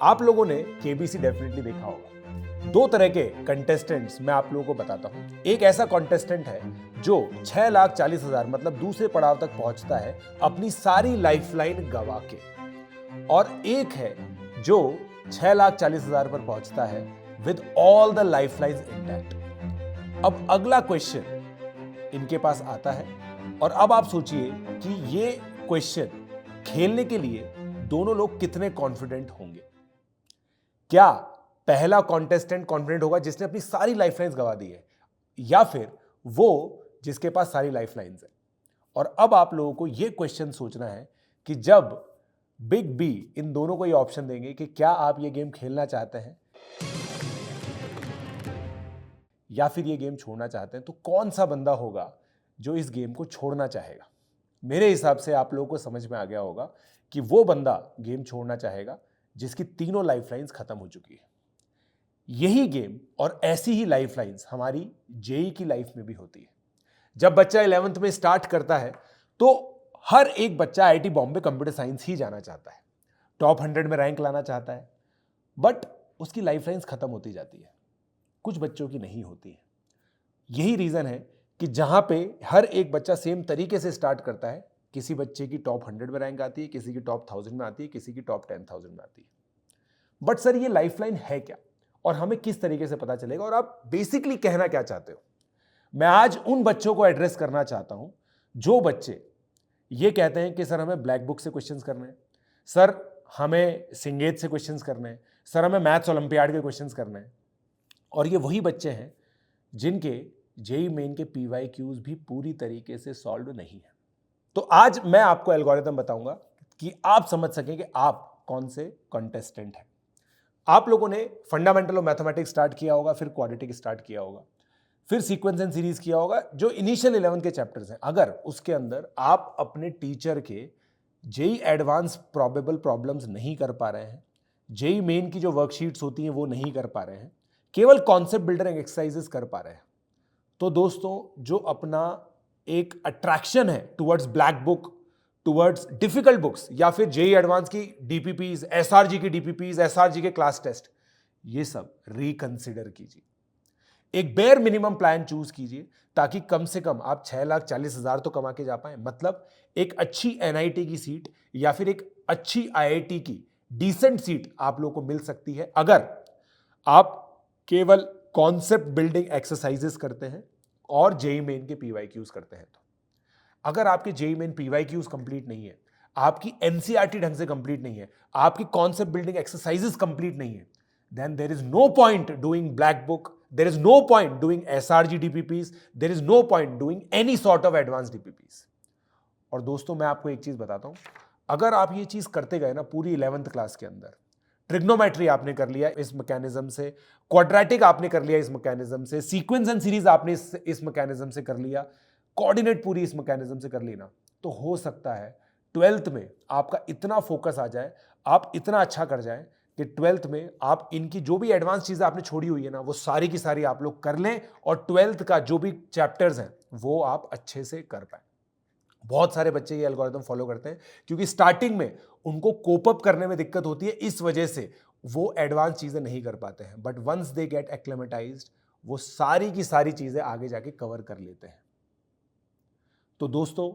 आप लोगों ने केबीसी डेफिनेटली देखा होगा। दो तरह के कंटेस्टेंट्स मैं आप लोगों को बताता हूं। एक ऐसा कंटेस्टेंट है जो 6,40,000 मतलब दूसरे पड़ाव तक पहुंचता है अपनी सारी लाइफलाइन गवा के, और एक है जो 6,40,000 पर पहुंचता है with all the lifelines intact. अब अगला क्वेश्चन इनके पास आता है, और अब आप सोचिए कि ये क्वेश्चन खेलने के लिए दोनों लोग कितने कॉन्फिडेंट होंगे। क्या पहला कॉन्टेस्टेंट कॉन्फिडेंट होगा जिसने अपनी सारी लाइफलाइंस गवा दी है, या फिर वो जिसके पास सारी लाइफलाइंस है? और अब आप लोगों को यह क्वेश्चन सोचना है कि जब बिग बी इन दोनों को ये ऑप्शन देंगे कि क्या आप ये गेम खेलना चाहते हैं या फिर ये गेम छोड़ना चाहते हैं, तो कौन सा बंदा होगा जो इस गेम को छोड़ना चाहेगा? मेरे हिसाब से आप लोगों को समझ में आ गया होगा कि वो बंदा गेम छोड़ना चाहेगा जिसकी तीनों लाइफलाइंस खत्म हो चुकी है। यही गेम और ऐसी ही लाइफलाइंस हमारी जेई की लाइफ में भी होती है। जब बच्चा 11th में स्टार्ट करता है तो हर एक बच्चा आईआईटी बॉम्बे कंप्यूटर साइंस ही जाना चाहता है, टॉप 100 में रैंक लाना चाहता है, बट उसकी लाइफलाइंस खत्म होती जाती है, कुछ बच्चों की नहीं होती है। यही रीजन है कि जहां पे हर एक बच्चा सेम तरीके से स्टार्ट करता है, किसी बच्चे की टॉप 100 में रैंक आती है, किसी की टॉप 1000 में आती है, किसी की टॉप 10,000 में आती है। बट सर ये लाइफलाइन है क्या, और हमें किस तरीके से पता चलेगा, और आप बेसिकली कहना क्या चाहते हो? मैं आज उन बच्चों को एड्रेस करना चाहता हूं जो बच्चे ये कहते हैं कि सर हमें ब्लैक बुक से क्वेश्चंस करने हैं, सर हमें सिंगेट से क्वेश्चंस करने हैं, सर हमें मैथ्स ओलंपियाड के क्वेश्चंस करने हैं। और ये वही बच्चे हैं जिनके जेई मेन के पीवाईक्यूज भी पूरी तरीके से सॉल्व नहीं है। तो आज मैं आपको एल्गोरिथम बताऊंगा कि आप समझ सकें कि आप कौन से कंटेस्टेंट हैं। आप लोगों ने फंडामेंटल ऑफ मैथमेटिक्स स्टार्ट किया होगा, फिर क्वाड्रेटिक स्टार्ट किया होगा, फिर सीक्वेंस एंड सीरीज किया होगा, जो इनिशियल 11 के चैप्टर्स हैं। अगर उसके अंदर आप अपने टीचर के जेई एडवांस प्रोबेबल प्रॉब्लम्स नहीं कर पा रहे हैं, जेई मेन की जो वर्कशीट्स होती हैं वो नहीं कर पा रहे हैं, केवल कॉन्सेप्ट बिल्डर एक्सरसाइजेस कर पा रहे हैं, तो दोस्तों जो अपना एक अट्रैक्शन है towards black book, towards difficult books, या फिर जेई एडवांस की डीपीपीज, एसआरजी की डीपीपीज, एसआरजी के क्लास टेस्ट, ये सब रिकंसिडर कीजिए। एक बेयर मिनिमम प्लान चूज कीजिए ताकि कम से कम आप 6,40,000 तो कमा के जा पाए। मतलब एक अच्छी एनआईटी की सीट या फिर एक अच्छी आईआईटी की डिसेंट सीट आप लोगों को मिल सकती है अगर आप केवल कॉन्सेप्ट बिल्डिंग एक्सरसाइजेस करते हैं और जेई मेन के पीवाईक्यूज करते हैं। तो अगर आपके जेई मेन पीवाईक्यूज कंप्लीट नहीं है, आपकी एनसीईआरटी ढंग से कंप्लीट नहीं है, आपकी कॉन्सेप्ट बिल्डिंग एक्सरसाइजेस कंप्लीट नहीं है, then there is no point doing black book, there is no point doing SRG DPPs, there is no point doing any sort of advanced DPPs। और दोस्तों मैं आपको एक चीज बताता हूं, अगर आप ये चीज करते गए ना पूरी 11th क्लास के अंदर, ट्रिग्नोमेट्री आपने कर लिया इस मैकेनिज्म से, क्वाड्रेटिक आपने कर लिया इस मैकेनिज्म से, सीक्वेंस एंड सीरीज आपने इस मैकेनिज्म से कर लिया, कोऑर्डिनेट पूरी इस मैकेनिज्म से कर ली ना, तो हो सकता है 12th में आपका इतना फोकस आ जाए, आप इतना अच्छा कर जाए कि 12th में आप इनकी जो भी एडवांस चीजें आपने छोड़ी हुई है ना, वो सारी की सारी आप लोग कर लें, और 12th का जो भी चैप्टर्स हैं वो आप अच्छे से कर पाए। बहुत सारे बच्चे ये एल्गोरिथम फॉलो करते हैं क्योंकि स्टार्टिंग में उनको कोप अप करने में दिक्कत होती है, इस वजह से वो एडवांस चीजें नहीं कर पाते हैं, बट वंस दे गेट एक्लेमेटाइज्ड वो सारी की सारी चीजें आगे जाके कवर कर लेते हैं। तो दोस्तों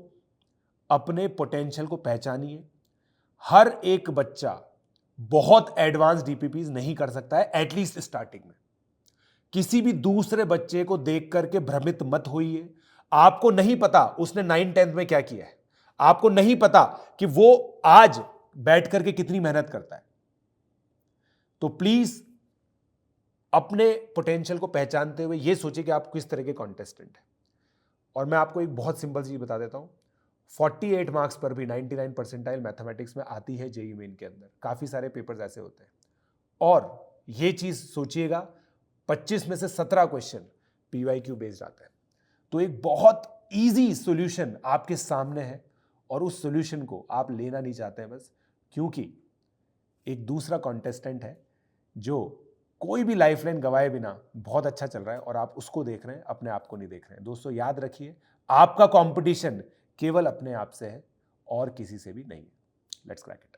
अपने पोटेंशियल को पहचानिए। हर एक बच्चा बहुत एडवांस डीपीपीज नहीं कर सकता है, एटलीस्ट स्टार्टिंग में। किसी भी दूसरे बच्चे को देख करके भ्रमित मत होइए। आपको नहीं पता उसने 9th-10th में क्या किया है, आपको नहीं पता कि वो आज बैठ करके कितनी मेहनत करता है। तो प्लीज अपने पोटेंशियल को पहचानते हुए यह सोचिए कि आप किस तरह के कॉन्टेस्टेंट हैं। और मैं आपको एक बहुत सिंपल चीज बता देता हूं, 48 मार्क्स पर भी 99 परसेंटाइल मैथमेटिक्स में आती है जेई मेन के अंदर। काफी सारे पेपर्स ऐसे होते हैं, और ये चीज सोचिएगा 25 में से 17 क्वेश्चन पीवाईक्यू बेस्ड आते हैं। तो एक बहुत इजी सॉल्यूशन आपके सामने है, और उस सॉल्यूशन को आप लेना नहीं चाहते हैं बस क्योंकि एक दूसरा कॉन्टेस्टेंट है जो कोई भी लाइफलाइन गवाए बिना बहुत अच्छा चल रहा है, और आप उसको देख रहे हैं, अपने आप को नहीं देख रहे हैं। दोस्तों याद रखिए, आपका कंपटीशन केवल अपने आप से है और किसी से भी नहीं है। Let's crack it.